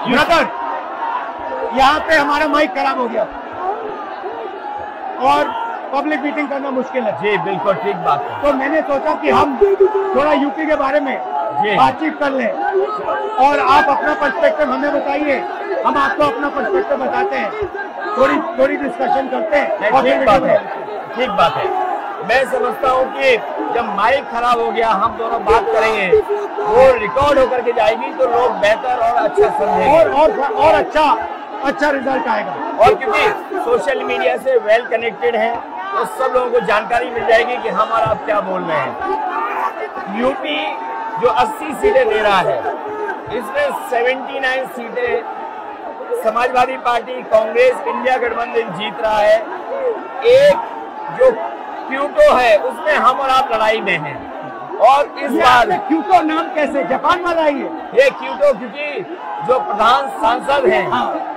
Brother, यहाँ पे हमारा माइक खराब हो गया और पब्लिक मीटिंग करना मुश्किल है। जी बिल्कुल ठीक बात है। तो मैंने सोचा कि हम थोड़ा यूपी के बारे में बातचीत कर लें और आप अपना पर्सपेक्टिव हमें बताइए, हम आपको अपना पर्सपेक्टिव बताते हैं, थोड़ी डिस्कशन करते हैं। ठीक बात है, ठीक बात है। मैं समझता हूँ कि जब माइक खराब हो गया, हम दोनों बात करेंगे, वो रिकॉर्ड होकर के जाएगी तो लोग बेहतर और अच्छा समझेंगे और अच्छा रिजल्ट आएगा। और क्योंकि सोशल मीडिया से वेल कनेक्टेड है तो सब लोगों को जानकारी मिल जाएगी कि हम और आप क्या बोल रहे हैं। यूपी जो 80 सीटें ले रहा है, इसमें 79 सीटें समाजवादी पार्टी, कांग्रेस, इंडिया गठबंधन जीत रहा है। एक जो क्यूटो है उसमें हम और आप लड़ाई में हैं। और इस बार क्यूटो नाम कैसे जापान वाला ही है ये क्यूटो, क्योंकि जो प्रधान सांसद हैं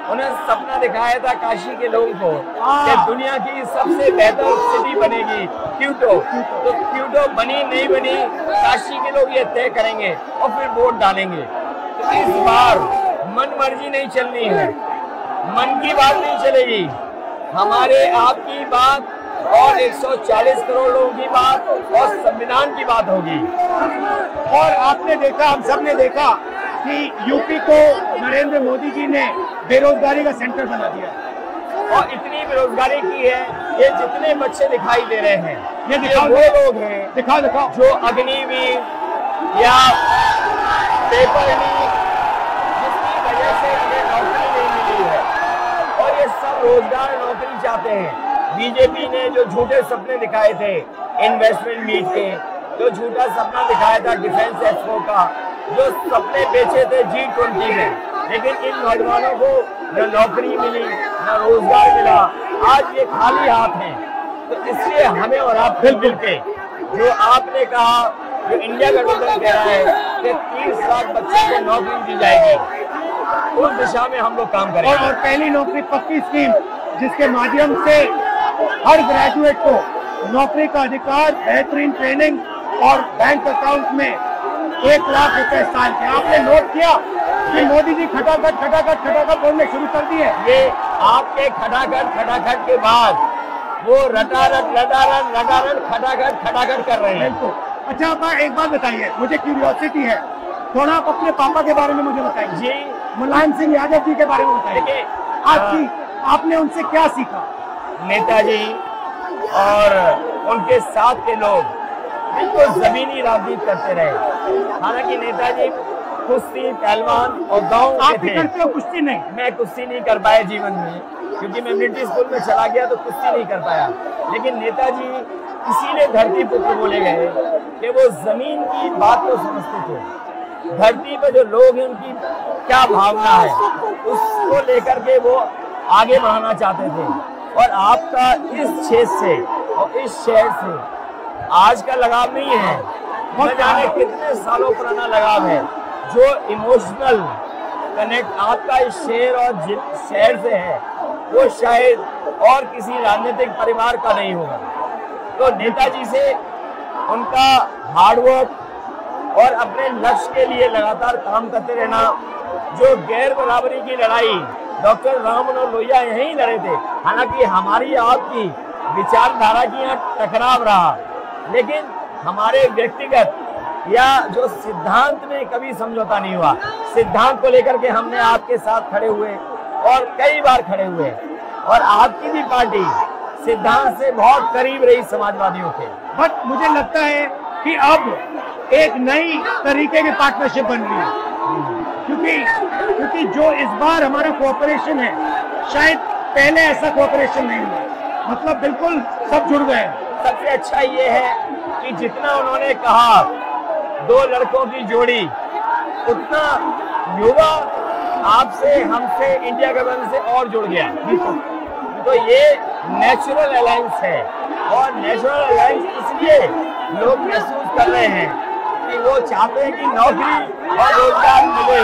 उन्हें सपना दिखाया था काशी के लोगों को कि दुनिया की सबसे बेहतर सिटी बनेगी क्यूटो। तो क्यूटो बनी नहीं बनी, काशी के लोग ये तय करेंगे और फिर वोट डालेंगे। तो इस बार मन मर्जी नहीं चलनी है, मन की बात नहीं चलेगी, हमारे आपकी बात और 140 करोड़ लोगों की बात और संविधान की बात होगी। और आपने देखा, हम सब ने देखा कि यूपी को नरेंद्र मोदी जी ने बेरोजगारी का सेंटर बना दिया और इतनी बेरोजगारी की है। ये जितने बच्चे दिखाई दे रहे हैं, ये वो लोग हैं दिखाओ जो अग्निवीर या पेपर लीक, जिसकी वजह से उन्हें नौकरी नहीं मिली है और ये सब रोजगार नौकरी चाहते हैं। बीजेपी ने जो झूठे सपने दिखाए थे इन्वेस्टमेंट मीट के, जो झूठा सपना दिखाया था डिफेंस एक्सपो का, जो सपने बेचे थे G20 में, लेकिन इन नौजवानों को न नौकरी मिली न रोजगार मिला, आज ये खाली हाथ हैं। तो इसलिए हमें और आप मिलजुल के, जो आपने कहा, जो इंडिया गठबंधन कह रहा है कि 30 लाख बच्चों को नौकरी दी जाएगी, उस दिशा में हम लोग काम करेंगे। और पहली नौकरी पक्की स्कीम, जिसके माध्यम से हर ग्रेजुएट को नौकरी का अधिकार, बेहतरीन ट्रेनिंग और बैंक अकाउंट में 1 लाख रुपए साल के। आपने नोट किया कि मोदी जी खटाखट बोलने शुरू कर दिए। ये आपके खटाखट के बाद वो रटारट खटाखट कर रहे हैं। अच्छा, आप एक बात बताइए, मुझे क्यूरियोसिटी है, थोड़ा आप अपने पापा के बारे में मुझे बताइए जी। मुलायम सिंह यादव जी के बारे में बताइए। आपने उनसे क्या सीखा? नेताजी और उनके साथ के लोग बिल्कुल जमीनी राजनीति करते रहे। हालांकि नेताजी कुश्ती, पहलवान और गाँव के थे। करते हो कुश्ती? नहीं, मैं कुश्ती नहीं कर पाया जीवन में, क्योंकि मैं मिलिट्री स्कूल में चला गया तो कुश्ती नहीं कर पाया। लेकिन नेताजी इसीलिए धरती पुत्र बोले गए कि वो जमीन की बात को समझते थे। धरती पर जो लोग हैं उनकी क्या भावना है, उसको लेकर के वो आगे बढ़ाना चाहते थे। और आपका इस क्षेत्र से और इस शहर से आज का लगाव नहीं है, न जाने कितने सालों पुराना लगाव है। जो इमोशनल कनेक्ट आपका इस शहर और शहर से है, वो शायद और किसी राजनीतिक परिवार का नहीं होगा। तो नेताजी से उनका हार्डवर्क और अपने लक्ष्य के लिए लगातार काम करते रहना, जो गैर बराबरी की लड़ाई डॉक्टर राम मनोहर लोहिया यहीं लड़े थे। हालांकि हमारी आपकी विचारधारा की यहाँ टकराव रहा, लेकिन हमारे व्यक्तिगत या जो सिद्धांत में कभी समझौता नहीं हुआ। सिद्धांत को लेकर के हमने आपके साथ खड़े हुए और कई बार खड़े हुए, और आपकी भी पार्टी सिद्धांत से बहुत करीब रही समाजवादियों के। बट मुझे लगता है कि अब एक नई तरीके की पार्टनरशिप बन रही है, क्योंकि जो इस बार हमारा कोऑपरेशन है, शायद पहले ऐसा कोऑपरेशन नहीं हुआ। मतलब बिल्कुल सब जुड़ गए। सबसे अच्छा ये है कि जितना उन्होंने कहा 2 लड़कों की जोड़ी, उतना युवा आपसे, हमसे, इंडिया गठबंधन से और जुड़ गया। तो ये नेचुरल अलायंस है, और नेचुरल अलायंस इसलिए लोग महसूस कर रहे हैं कि वो चाहते हैं कि नौकरी और रोजगार मिले,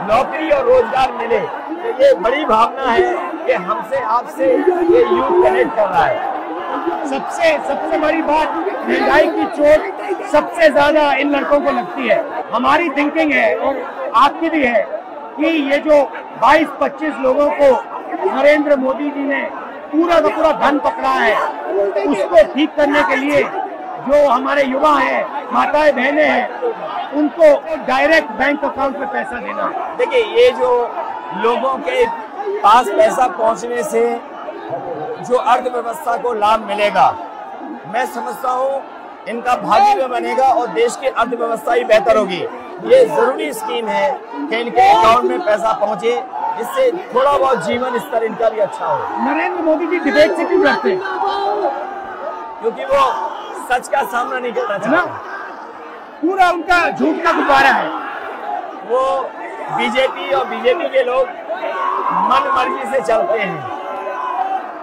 नौकरी और रोजगार मिले। तो ये बड़ी भावना है कि हमसे आपसे ये यूथ कनेक्ट कर रहा है। सबसे बड़ी बात, महंगाई की चोट सबसे ज्यादा इन लड़कों को लगती है। हमारी थिंकिंग है और आपकी भी है कि ये जो 22-25 लोगों को नरेंद्र मोदी जी ने पूरा का पूरा धन पकड़ा है, उसको ठीक करने के लिए जो हमारे युवा हैं, माताएं बहनें हैं, उनको डायरेक्ट बैंक अकाउंट में पैसा देना है। देखिए, ये जो लोगों के पास पैसा पहुंचने से जो अर्थव्यवस्था को लाभ मिलेगा, मैं समझता हूँ इनका भाग्य भी बनेगा और देश की अर्थव्यवस्था ही बेहतर होगी। ये जरूरी स्कीम है कि इनके अकाउंट में पैसा पहुंचे, जिससे थोड़ा बहुत जीवन स्तर इनका भी अच्छा हो। नरेंद्र मोदी जी डिबेट से क्यों डरते हैं? क्योंकि वो सच का सामना नहीं करना चाहते। पूरा उनका झूठ का गुब्बारा है। वो बीजेपी और बीजेपी के लोग मन मर्जी से चलते हैं,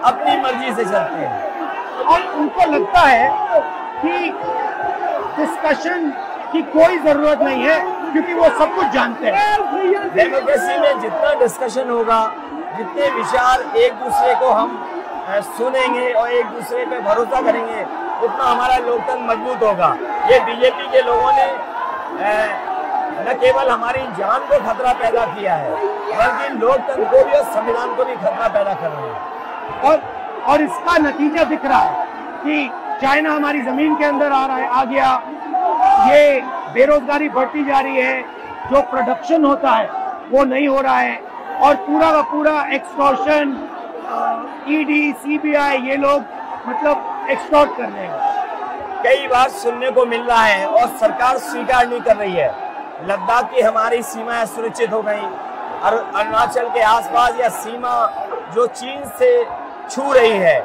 अपनी मर्जी से चलते हैं और उनको लगता है कि डिस्कशन की कोई जरूरत नहीं है, क्योंकि वो सब कुछ जानते हैं। डेमोक्रेसी में जितना डिस्कशन होगा, जितने विचार एक दूसरे को हम सुनेंगे और एक दूसरे पे भरोसा करेंगे, उतना हमारा लोकतंत्र मजबूत होगा। ये बीजेपी के लोगों ने न केवल हमारी जान को खतरा पैदा किया है, बल्कि लोकतंत्र को भी और संविधान को भी खतरा पैदा कर रहे हैं। और इसका नतीजा दिख रहा है कि चाइना हमारी जमीन के अंदर आ गया, ये बेरोजगारी बढ़ती जा रही है, जो प्रोडक्शन होता है वो नहीं हो रहा है, और पूरा का पूरा एक्सटॉर्शन, ईडी, सीबीआई, ये लोग मतलब एक्सटॉर्ट कर रहे हैं। कई बार सुनने को मिल रहा है और सरकार स्वीकार नहीं कर रही है, लद्दाख की हमारी सीमाएं सुरक्षित हो गई, और अरुणाचल के आसपास या सीमा जो चीन से छू रही है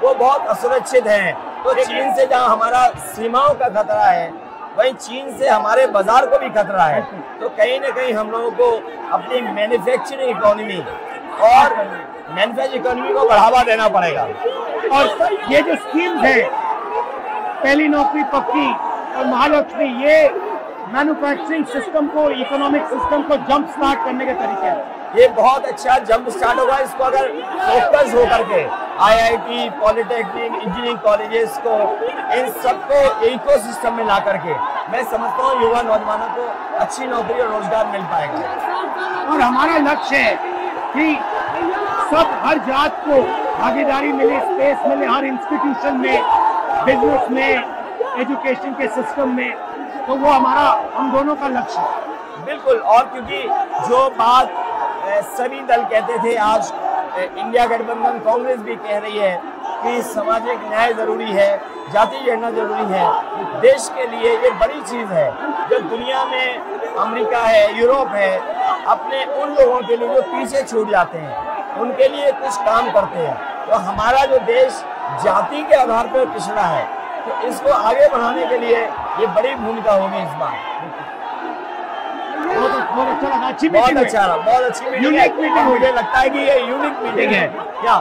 वो बहुत असुरक्षित है। तो चीन से जहां हमारा सीमाओं का खतरा है, वहीं चीन से हमारे बाजार को भी खतरा है। तो कहीं ना कहीं हम लोगों को अपनी मैन्युफैक्चरिंग इकोनॉमी और मैन्युफैक्चरिंग इकोनॉमी को बढ़ावा देना पड़ेगा। और ये जो स्कीम्स है, पहली नौकरी पक्की और महालक्ष्मी, ये मैन्युफैक्चरिंग सिस्टम को, इकोनॉमिक सिस्टम को जंप स्टार्ट करने के तरीके हैं। ये बहुत अच्छा जंप स्टार्ट होगा। इसको अगर फोकस होकर के IIT, पॉलिटेक्निक, इंजीनियरिंग कॉलेजेस को, इन सबको इकोसिस्टम में ला करके, मैं समझता हूँ युवा नौजवानों को अच्छी नौकरी और रोजगार मिल पाएगा। और हमारा लक्ष्य है कि सब, हर जात को भागीदारी मिले, स्पेस मिले, हर इंस्टीट्यूशन में, बिजनेस में, एजुकेशन के सिस्टम में। तो वो हमारा, हम दोनों का लक्ष्य है। बिल्कुल। और क्योंकि जो बात सभी दल कहते थे, आज इंडिया गठबंधन कांग्रेस भी कह रही है कि सामाजिक न्याय जरूरी है, जाति गणना जरूरी है। देश के लिए ये बड़ी चीज है। जो दुनिया में अमेरिका है, यूरोप है, अपने उन लोगों के लिए जो पीछे छूट जाते हैं, उनके लिए कुछ काम करते हैं। तो हमारा जो देश जाति के आधार पर पिछड़ा है, तो इसको आगे बढ़ाने के लिए ये बड़ी भूमिका होगी इस बार। बहुत अच्छा लगा, अच्छी बहुत अच्छा रहा, बहुत अच्छी मीटिंग है। मुझे लगता है कि ये यूनिक मीटिंग है क्या?